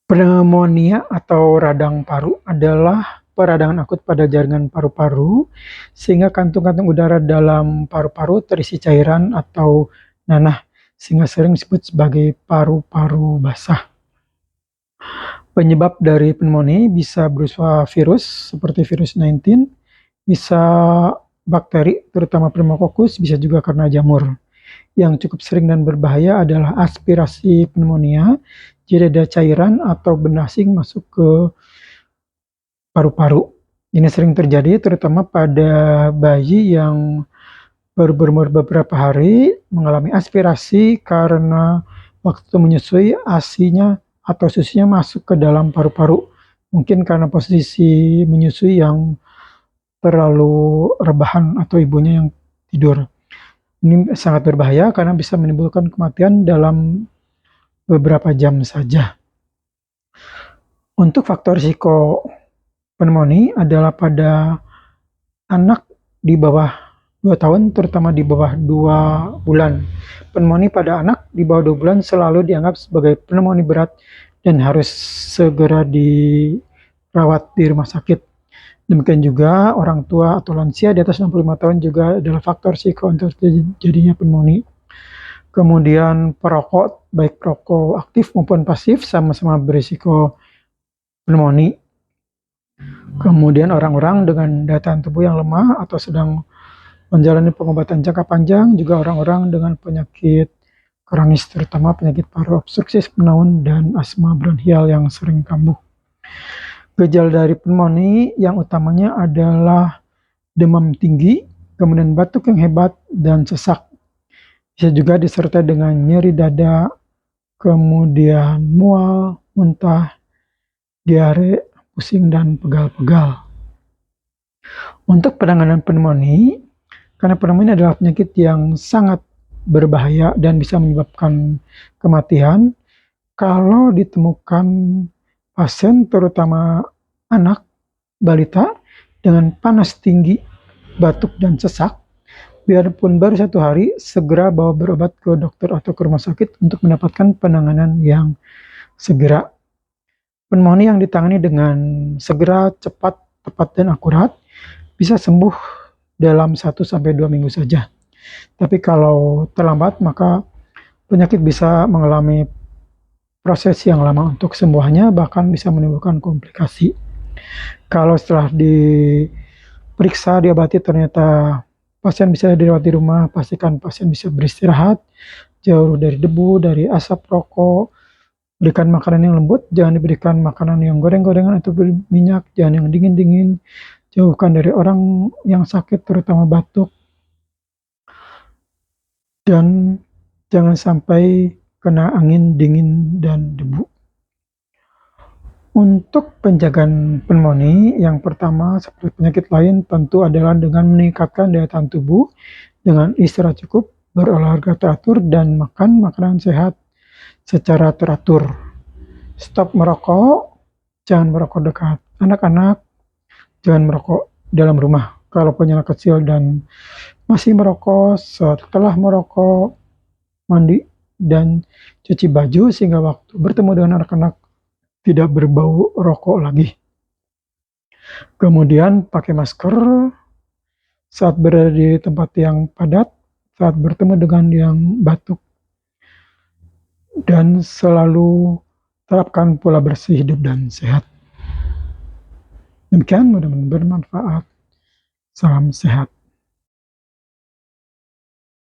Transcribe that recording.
Pneumonia atau radang paru adalah peradangan akut pada jaringan paru-paru, sehingga kantung-kantung udara dalam paru-paru terisi cairan atau nanah, sehingga sering disebut sebagai paru-paru basah. Penyebab dari pneumonia bisa berupa virus seperti virus 19, bisa bakteri terutama Pneumococcus, bisa juga karena jamur. Yang cukup sering dan berbahaya adalah aspirasi pneumonia, jadi ada cairan atau benda asing masuk ke paru-paru. Ini sering terjadi terutama pada bayi yang baru berumur beberapa hari mengalami aspirasi karena waktu menyusui ASI-nya atau susunya masuk ke dalam paru-paru. Mungkin karena posisi menyusui yang terlalu rebahan atau ibunya yang tidur. Ini sangat berbahaya karena bisa menimbulkan kematian dalam beberapa jam saja. Untuk faktor risiko pneumonia adalah pada anak di bawah 2 tahun, terutama di bawah 2 bulan. Pneumonia pada anak di bawah 2 bulan selalu dianggap sebagai pneumonia berat dan harus segera dirawat di rumah sakit. Demikian juga orang tua atau lansia di atas 65 tahun juga adalah faktor risiko untuk terjadinya pneumonia. Kemudian perokok, baik perokok aktif maupun pasif, sama-sama berisiko pneumonia. Kemudian orang-orang dengan daya tahan tubuh yang lemah atau sedang menjalani pengobatan jangka panjang, juga orang-orang dengan penyakit kronis, terutama penyakit paru obstruktif menaun dan asma bronkial yang sering kambuh. Gejala dari pneumonia yang utamanya adalah demam tinggi, kemudian batuk yang hebat, dan sesak. Bisa juga disertai dengan nyeri dada, kemudian mual, muntah, diare, pusing, dan pegal-pegal. Untuk penanganan pneumonia, karena pneumonia adalah penyakit yang sangat berbahaya dan bisa menyebabkan kematian, kalau ditemukan pasien, terutama anak, balita, dengan panas tinggi, batuk, dan sesak, biarpun baru 1 hari, segera bawa berobat ke dokter atau ke rumah sakit untuk mendapatkan penanganan yang segera. Pneumonia yang ditangani dengan segera, cepat, tepat, dan akurat bisa sembuh dalam 1-2 minggu saja. Tapi kalau terlambat, maka penyakit bisa mengalami proses yang lama untuk kesembuhannya, bahkan bisa menimbulkan komplikasi. Kalau setelah diperiksa, diobati, ternyata pasien bisa dirawat di rumah, pastikan pasien bisa beristirahat, jauh dari debu, dari asap rokok, berikan makanan yang lembut, jangan diberikan makanan yang goreng-gorengan atau berminyak, jangan yang dingin-dingin, jauhkan dari orang yang sakit, terutama batuk, dan jangan sampai kena angin dingin dan debu. Untuk penjagaan pneumonia, yang pertama seperti penyakit lain tentu adalah dengan meningkatkan daya tahan tubuh, dengan istirahat cukup, berolahraga teratur, dan makan makanan sehat secara teratur. Stop merokok, jangan merokok dekat anak-anak, jangan merokok dalam rumah. Kalau punya anak kecil dan masih merokok, setelah merokok, mandi dan cuci baju sehingga waktu bertemu dengan anak-anak tidak berbau rokok lagi. Kemudian pakai masker saat berada di tempat yang padat, saat bertemu dengan yang batuk, dan selalu terapkan pola bersih hidup dan sehat. Demikian, mudah-mudahan bermanfaat. Salam sehat.